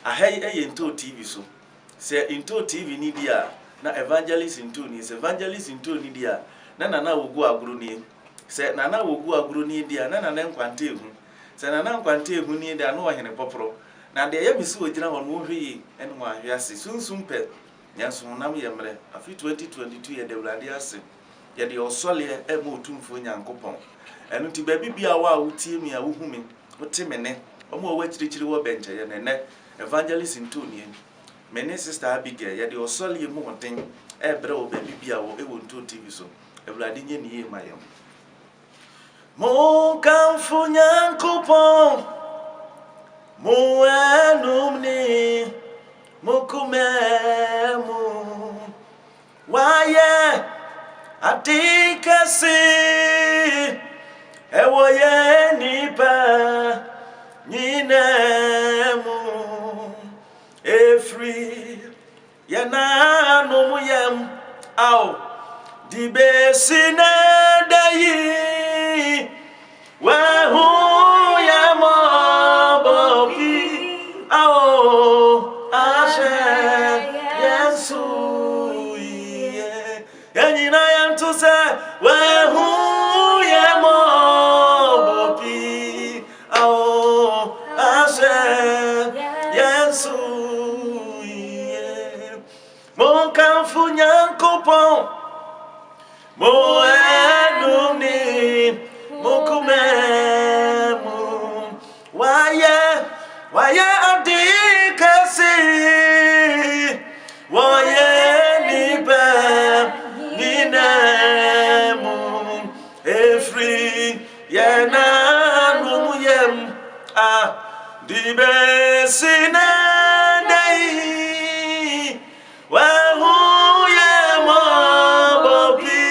ahai into TV so se into TV ni dia na evangelist into ni se evangelist into ni dia na nana wogu aguru ni se nana wogu aguru ni dia na nana nkwante ehu se nana nkwante ehu ni dia no ohene poporo na de ya bisi ogina ho no hwe ene mo ahwe ase sunsum pe nyanso nam ye mre afi 2022 ye de wlade ase ye de osole e mo tumfo nyankopon enu ti ba bibia wa wutie mi a wuhu mi wote mene omo wa chirichiri wo benche ye nene evangelist into ni mene sister Abigail ye de osole ye mo den e bre wo ba bibia wo e wo nto TV so ewlade nye ni ye mayem mo kamfo nyankopon mo enumni mokumemu waye atikasi ewoye nipa nyinemu efri yananumuyem au dibesine dayi wahu yamoboki au Yesu ye yanina yantu se wehu ye mobopi ao Yesu ye mo kamfu nyankopon mo enumni mo kumemu waye adikasi woye nipe ninemu efri yenanumuyem dibesine dei wahuye mobopi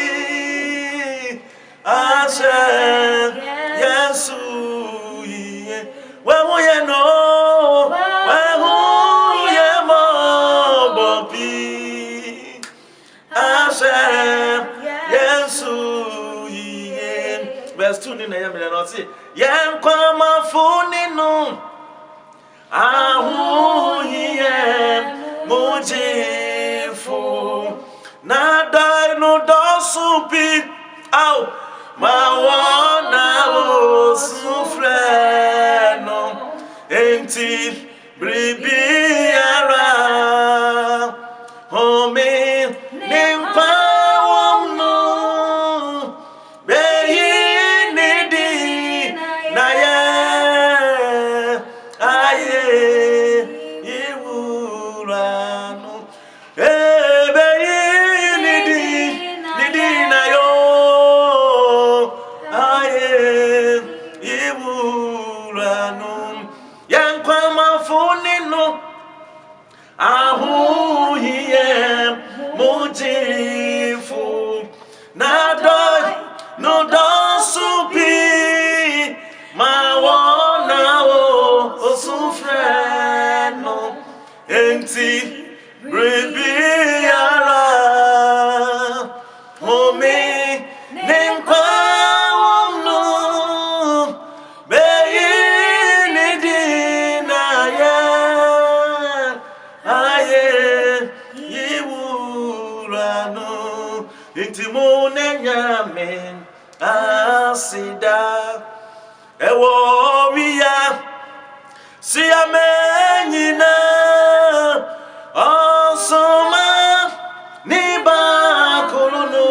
Yesu ye wahuye no verse 2 ni na yemle no say yenkwa mafuni no ahuye mujifu na dai no dosupi au mawona osufreno enti bribiara home nimpa mujifu na doi no dosupi mawona osufreno enti bribiara homi nimpa wonu beyini dinaye intimune nyame asida ewo wiya siamenyina osoma nibakulunu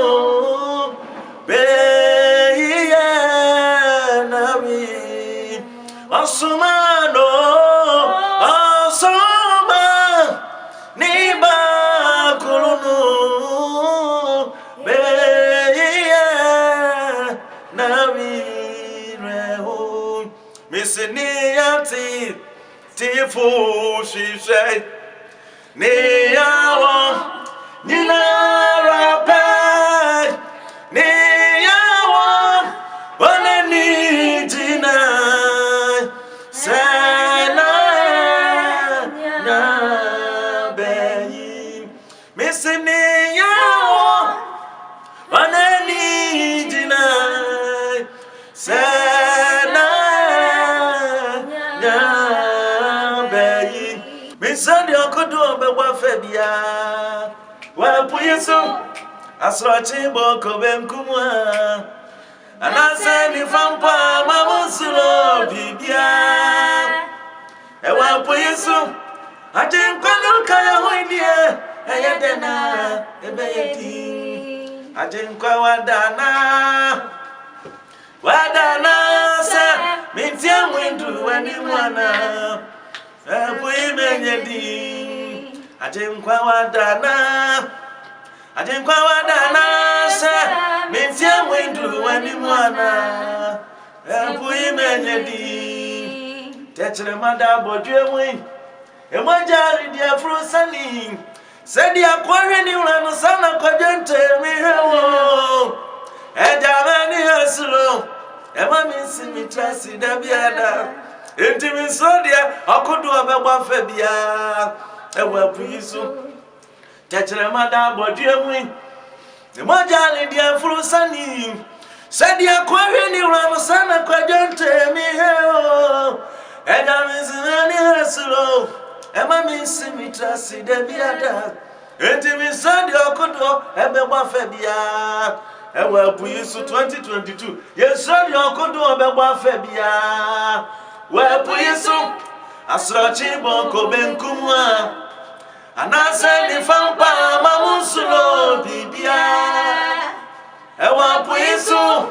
beye nawi osoma no osoma nibakulunu Misiniati tifu shishay niyawo ninarape niyawo wanani jina sena nabeyi misiniyawo wanani jina Me send your could do be wa febia. Wa puyeso. Asrochi boko benkumwa. Anase ni fampa mamusulo bibia. Ewa puyeso. Ajin kwanu kaya hoidie. Eyedena ebeyedi. Ajin kwa wadana. Wadana sa mintia mwindu wani mwana. Ebu imenyedi. Ajin kwa wadana. Ajenkwa wadana sa mintia mwindu wani mwana ebu imenyedi techre mada bodwe mwi emojari dia frusani sedi akware ni ulano sana kwa jente mihewo ejamani hasulo ema minsi mitrasi dabiada enti minsodia akudu obegba febia ewa puisu techre mada bodwe mwi emojali dia frusani sedi akware ni ulano sana kwa jente mihewo ejamani hasulo ema minsi mitrasi dabiada enti minsodia akudu ebegba febia ewa puisu 2022 yesodi okudu obegba febia we puisu asrachi bonko benkumwa anase ni fampa mamusulo bibia ewa puisu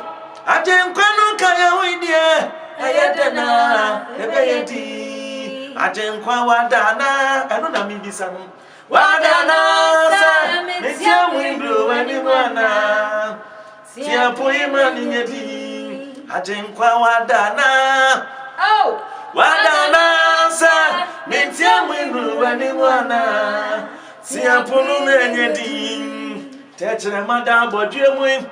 ajenkwanu kaya widie eyedena ebeyedi ajenkwa wadana enu na mibisa no wadana sa metia mwindu wani mwana tia poima ninyedi ajenkwa wadana wadana sa metia mwindu wani mwana tia ponu ninyedi techre mada bodwe mwe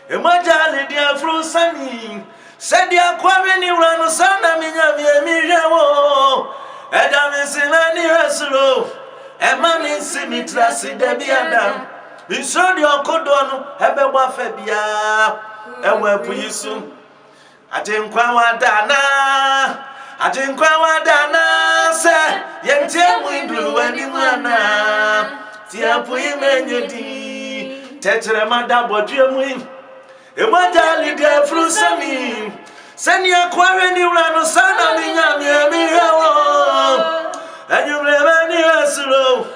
emojali dia frusani sedi akware ni urano sana minyavye mirewo edamisinani hasulo ema minsi mitrasi debiada isodi okodonu ebegba febia ewe puyisu ajenkwa wadana se yentie mwindu wani mwana tia puimenyedi techre mada bodwe mwi emojali dia frusani seni akware ni urano sana minyamye mihewo enyumremani hasulo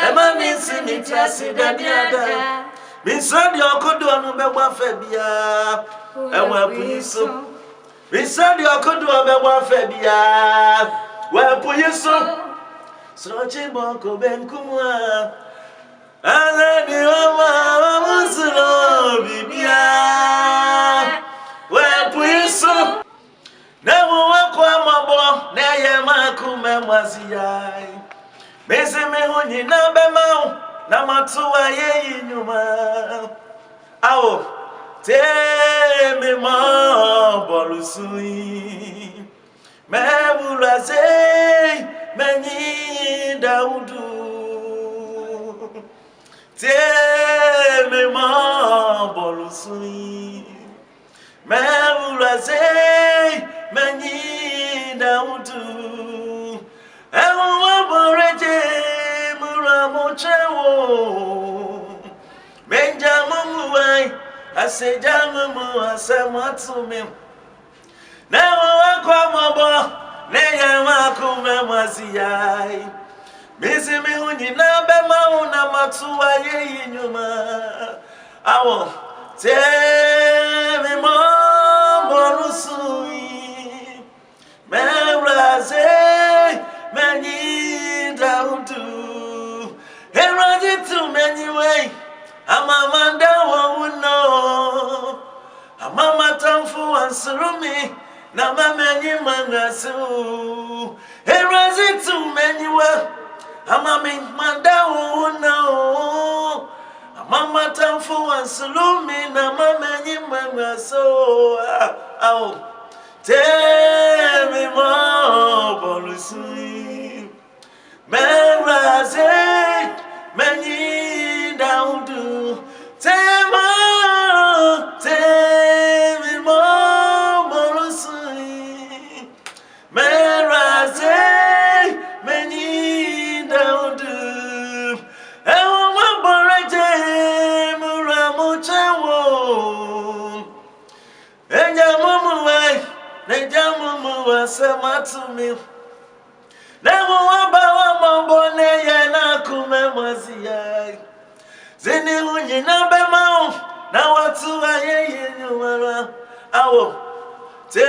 ema minsi mitrasi dadiada minsadi okodo anu begba febia ewa puyiso minsadi okodo begba febia wa puyiso srochi bonko benkumwa azani mama musulo bibia wa puyiso newo wakwa mabo neye makume mwaziyai Meseme honyi na bemau na matuwa ye nyuma awo teme mo bolusui mebulaze menyi daudu teme mo bolusui mebulaze menyi daudu ewo boreje muramochewo benjamu wai asejamu asamatume newo akwa mobo neya makume mwaziyai misimi hunyi na bema una matuwa ye nyuma awo temi mo borusui mewraze many daudu heraji too many way amamanda won't know amama tamfu ansrumi na mamenyi mangasu heraji too many way amami manda won't know amama tamfu ansrumi na mamenyi mangasu au temi mo bolusui meraze menyi daudu temi mo bolusui meraze menyi ne jamu wasema tumi nemu wabawa mambone ye na kume mwazia zini unyi na bema na watu wa ye nyumara awo te